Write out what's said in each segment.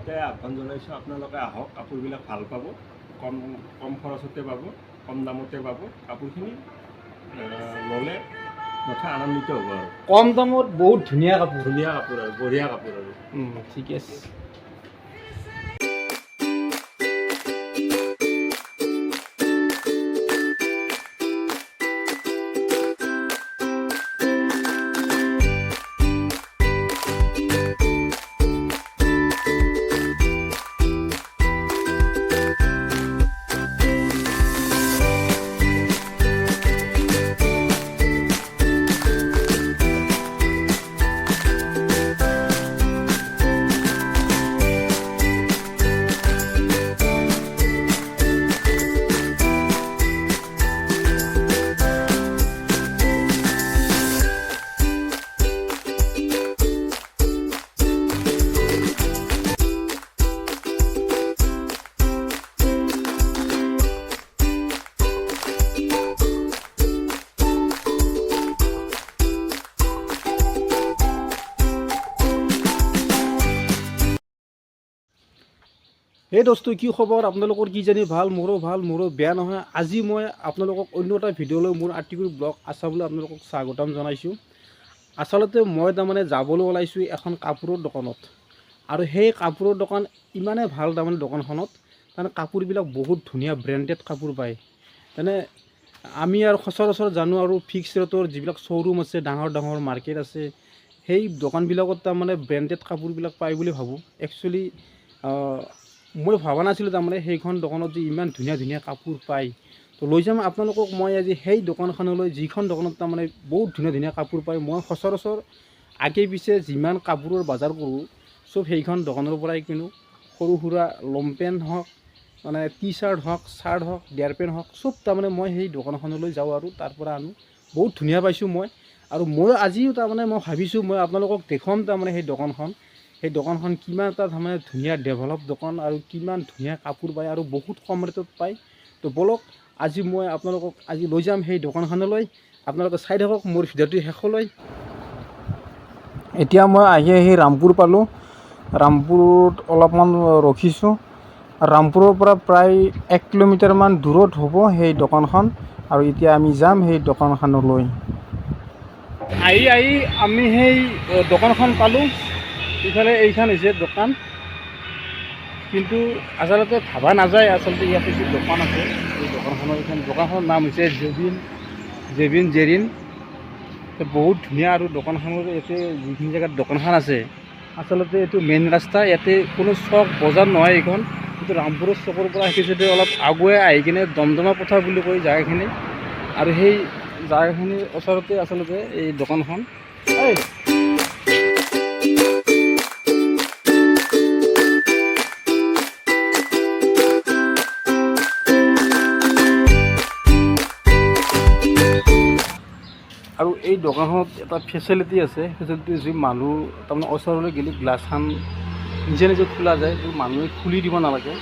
এটাই আহ্বান জনাইছোঁ, আপোনালোকে আহক, কাপোৰবিলাক ভাল পাব, কম খৰচতে পাব, কম দামতে পাব। কাপোৰখিনি ল'লে নথৈ আনন্দিত হ'ব আৰু কম দামত বহুত ধুনীয়া কাপোৰ আৰু বঢ়িয়া কাপোৰ আৰু ঠিকে আছে। এই দোস্ত কি খবৰ আপোনালোকৰ? কি জানি ভাল, মোৰো বেয়া নহয়। আজি মই আপোনালোকক অন্য এটা ভিডিঅ'লৈ মোৰ আৰ্টিকুল ব্লগ আছাবলৈ আপোনালোকক স্বাগতম জনাইছোঁ। আচলতে মই তাৰমানে যাবলৈ ওলাইছোঁ এখন কাপোৰৰ দোকানত, আৰু সেই কাপোৰৰ দোকান ইমানেই ভাল তাৰমানে দোকানখনত তাৰমানে কাপোৰবিলাক বহুত ধুনীয়া ব্ৰেণ্ডেড কাপোৰ পায়। মানে আমি আৰু সচৰাচৰ জানো আৰু ফিক্স ৰেটৰ যিবিলাক শ্ব'ৰুম আছে, ডাঙৰ ডাঙৰ মাৰ্কেট আছে, সেই দোকানবিলাকত তাৰমানে ব্ৰেণ্ডেড কাপোৰবিলাক পায় বুলি ভাবোঁ। একচুৱেলি মই ভবা নাছিলোঁ তাৰমানে সেইখন দোকানত যে ইমান ধুনীয়া ধুনীয়া কাপোৰ পায়। তো লৈ যাম আপোনালোকক মই আজি সেই দোকানখনলৈ, যিখন দোকানত তাৰমানে বহুত ধুনীয়া ধুনীয়া কাপোৰ পায়। মই সচৰাচৰ আগে পিছে যিমান কাপোৰৰ বজাৰ কৰোঁ চব সেইখন দোকানৰ পৰাই কিনো। সৰু সুৰা লংপেণ্ট হওক, মানে টি চাৰ্ট হওক, চাৰ্ট হওক, ডেয়াৰ পেণ্ট হওক, চব তাৰমানে মই সেই দোকানখনলৈ যাওঁ আৰু তাৰ পৰা আনো। বহুত ধুনীয়া পাইছোঁ মই, আৰু মই আজিও তাৰমানে মই ভাবিছোঁ মই আপোনালোকক দেখুৱাম তাৰমানে সেই দোকানখন কিমান এটা তাৰমানে ধুনীয়া ডেভেলপ দোকান, আৰু কিমান ধুনীয়া কাপোৰ পায় আৰু বহুত কম ৰেটত পায়। তো বলক আজি মই আপোনালোকক আজি লৈ যাম সেই দোকানখনলৈ। আপোনালোকে চাই থাকক মোৰ ভিডিঅ'টো শেষলৈ। এতিয়া মই আহি ৰামপুৰ পালোঁ। ৰামপুৰত অলপমান ৰখিছোঁ। ৰামপুৰৰ পৰা প্ৰায় 1 কিলোমিটাৰমান দূৰত হ'ব সেই দোকানখন, আৰু এতিয়া আমি যাম সেই দোকানখনলৈ। আহি আমি সেই দোকানখন পালোঁ। ইফালে এইখন হৈছে দোকান, কিন্তু আচলতে ভাবা নাযায় আচলতে ইয়াত কিছু দোকান আছে। এই দোকানখনৰ নাম হৈছে জেবিন জেৰিন। বহুত ধুনীয়া, আৰু দোকানখনৰ ইয়াতে যিখিনি জেগাত দোকানখন আছে আচলতে এইটো মেইন ৰাস্তা, ইয়াতে কোনো চক বজাৰ নহয় এইখন। কিন্তু ৰামপুৰৰ চকৰ পৰা সেইখিনি অলপ আগুৱাই আহি কিনে দমদমা পথাৰ বুলি কয় জেগাখিনি, আৰু সেই জেগাখিনিৰ ওচৰতে আচলতে এই দোকানখন। আৰু এই দোকানখনত এটা ফেচিলিটি আছে, ফেচিলিটি যি মানুহ তাৰমানে ওচৰলৈ গ'লে গ্লাছখন নিজে নিজে খোলা যায়, মানুহে খুলি দিব নালাগে।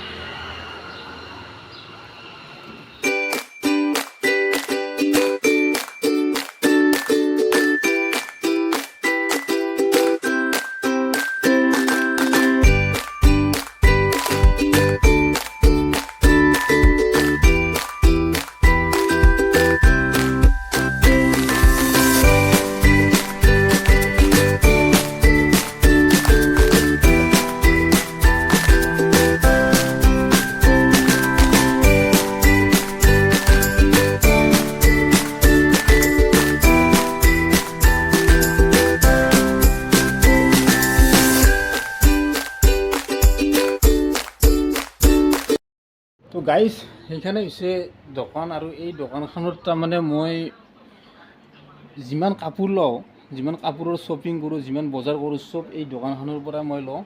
তো গাইজ সেইখানে হৈছে দোকান, আৰু এই দোকানখনত তাৰমানে মই যিমান কাপোৰ লওঁ, যিমান কাপোৰৰ শ্বপিং কৰোঁ, যিমান বজাৰ কৰোঁ, চব এই দোকানখনৰ পৰা মই লওঁ।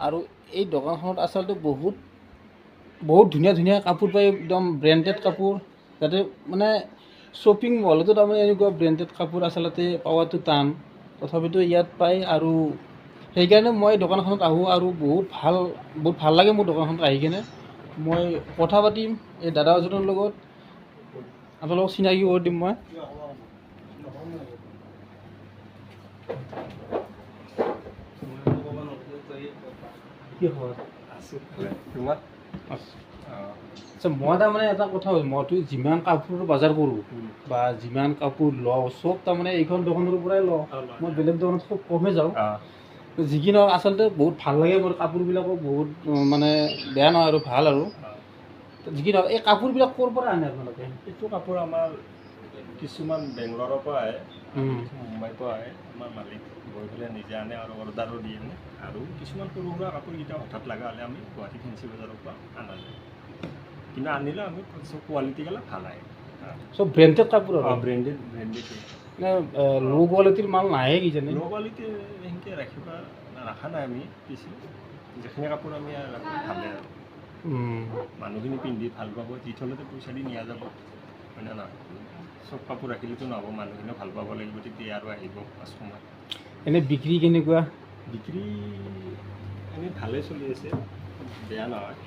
আৰু এই দোকানখনত আচলতে বহুত ধুনীয়া ধুনীয়া কাপোৰ পায়, একদম ব্ৰেণ্ডেড কাপোৰ। যাতে মানে শ্বপিং মলতো তাৰমানে এনেকুৱা ব্ৰেণ্ডেড কাপোৰ আচলতে পোৱাটো টান, তথাপিতো ইয়াত পায়। আৰু সেইকাৰণে মই দোকানখনত আহোঁ, আৰু বহুত ভাল লাগে মোৰ দোকানখনত আহি কিনে। মই কথা পাতিম এই দাদাজনৰ লগত, আপোনালোকক চিনাকি কৰি দিম মই। কি খবৰ? আছোঁ ভালে। তোমাৰ? আচ্ছা মই তাৰমানে এটা কথা হ'ল মইতো যিমান কাপোৰ বজাৰ কৰোঁ বা যিমান কাপোৰ লওঁ চব তাৰমানে এইখন দোকানৰ পৰাই লওঁ। মই বেলেগ দোকানত খুব কমেই যাওঁ। যি কি নহওক আচলতে বহুত ভাল লাগে মোৰ কাপোৰবিলাকো বহুত মানে বেয়া নহয় আৰু ভাল আৰু যি কি নহওক এই কাপোৰবিলাক ক'ৰ পৰা আনে আপোনালোকে? এইটো কাপোৰ আমাৰ কিছুমান বেংগলোৰৰ পৰা আহে, মুম্বাইৰ পৰা আহে। আমাৰ মালিক গৈ পেলাই নিজে আনে আৰু অৰ্ডাৰো দিয়ে আনে। আৰু কিছুমান সৰু সুৰা কাপোৰকেইটা হঠাৎ লগা হ'লে আমি গুৱাহাটী ফেঞ্চি বজাৰৰ পৰা অনা যায়। কিন্তু আনিলে আমি চব কোৱালিটিগিলা ভাল আহে। চব ব্ৰেণ্ডেড কাপোৰ আৰু ব্ৰেণ্ডেড ল' কোৱালিটিৰ মাল নাহে কিজানি? ল' কোৱালিটি সেনেকৈ ৰখা নাই আমি পিছে যিখিনি কাপোৰ আমি ৰাখোঁ ভালে আৰু মানুহখিনি পিন্ধি ভাল পাব, যি থলতে পইচা দি নিয়া যাব হয়নে নহয়? চব কাপোৰ ৰাখিলেতো নহ'ব, মানুহখিনিও ভাল পাব লাগিব, তেতিয়া আৰু আহিব কাষ্টমাৰ। এনেই বিক্ৰী কেনেকুৱা? বিক্ৰী এনেই ভালেই চলি আছে, বেয়া নহয়।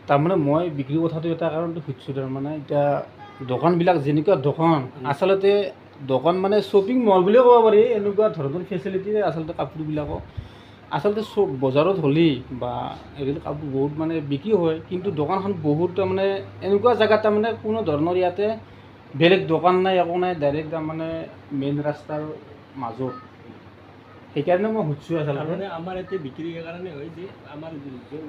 তাৰমানে মই বিক্ৰী কথাটো এটা কাৰণতে সুধিছোঁ তাৰমানে এতিয়া দোকানবিলাক যেনেকুৱা দোকান আচলতে দোকান মানে শ্বপিং মল বুলিয়ে ক'ব পাৰি, এনেকুৱা ধৰণৰ ফেচিলিটিৰে আচলতে কাপোৰবিলাকক আচলতে চব বজাৰত হ'লেই বা এইবিলাক কাপোৰ বহুত মানে বিক্ৰী হয়, কিন্তু দোকানখন বহুত তাৰমানে এনেকুৱা জেগাত তাৰমানে কোনো ধৰণৰ ইয়াতে বেলেগ দোকান নাই একো নাই, ডাইৰেক্ট তাৰমানে মেইন ৰাস্তাৰ মাজত। সেইকাৰণে মই সুধিছোঁ আচলতে। তাৰমানে আমাৰ ইয়াতে বিক্ৰী কাৰণে হয় যে আমাৰ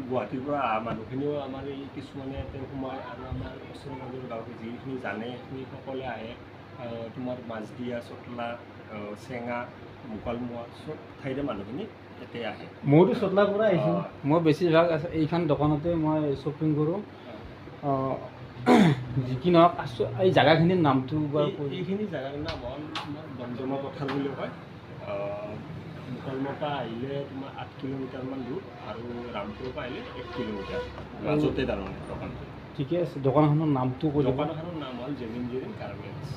গুৱাহাটীৰ পৰা অহা মানুহখিনিও আমাৰ এই কিছুমানে ইয়াতে সোমায় আৰু আমাৰ ওচৰে পাঁজৰে গাঁৱত যিখিনি জানে সেইখিনি সকলোৱে আহে। তোমাৰ মাছদিয়া, চকলা, চেঙা, মোকালমোৱা চব ঠাইৰে মানুহখিনি ইয়াতে আহে। মইতো চটলাৰ পৰা আহিছোঁ। মই বেছিভাগ এইখন দোকানতে মই শ্বপিং কৰোঁ। যি কি নহওক এই জেগাখিনিৰ নামটো বাৰু এইখিনি জেগাৰ নাম হ'ল তোমাৰ দমদমা পথাৰ বুলি কয়। মুকালমোৱাৰ পৰা আহিলে তোমাৰ 8 কিলোমিটাৰমান দূৰ আৰু ৰামপুৰৰ পৰা আহিলে 1 কিলোমিটাৰ মাজতে তাৰমানে দোকানটো। ঠিকে আছে, দোকানখনৰ নামটো কৈ দিব। দোকানখনৰ নাম হ'ল জেমিন গাৰ্মেণ্টছ।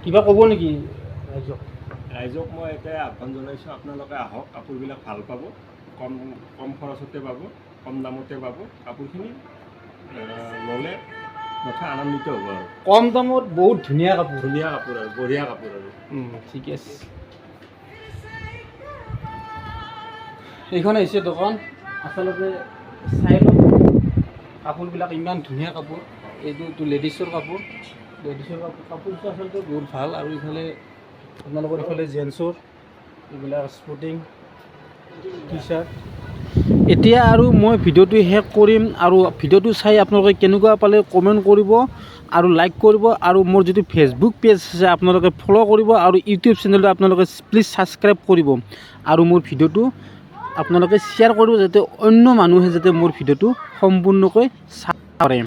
কিবা ক'ব নেকি ৰাইজক? ৰাইজক মই এতিয়া আহ্বান জনাইছোঁ, আপোনালোকে আহক, কাপোৰবিলাক ভাল পাব, কম খৰচতে পাব, কম দামতে পাব। কাপোৰখিনি ল'লে নথৈ আনন্দিত হ'ব আৰু কম দামত বহুত ধুনীয়া কাপোৰ আৰু বঢ়িয়া কাপোৰ আৰু ঠিকে আছে। এইখন হৈছে দোকান, আচলতে চাই লওক কাপোৰবিলাক ইমান ধুনীয়া কাপোৰ। এইটো লেডিছৰ কাপোৰ, কাপোৰটো আচলতে বহুত ভাল। আৰু ইফালে আপোনালোকৰ ইফালে জেন্টছৰ এইবিলাক স্পৰ্টিং টি চাৰ্ট। এতিয়া আৰু মই ভিডিঅ'টো শেষ কৰিম, আৰু ভিডিঅ'টো চাই আপোনালোকে কেনেকুৱা পালে কমেণ্ট কৰিব আৰু লাইক কৰিব, আৰু মোৰ যিটো ফেচবুক পেজ আছে আপোনালোকে ফ'ল' কৰিব, আৰু ইউটিউব চেনেলটো আপোনালোকে প্লিজ ছাবস্ক্ৰাইব কৰিব, আৰু মোৰ ভিডিঅ'টো আপোনালোকে শ্বেয়াৰ কৰিব যাতে অন্য মানুহে যাতে মোৰ ভিডিঅ'টো সম্পূৰ্ণকৈ চাব পাৰে।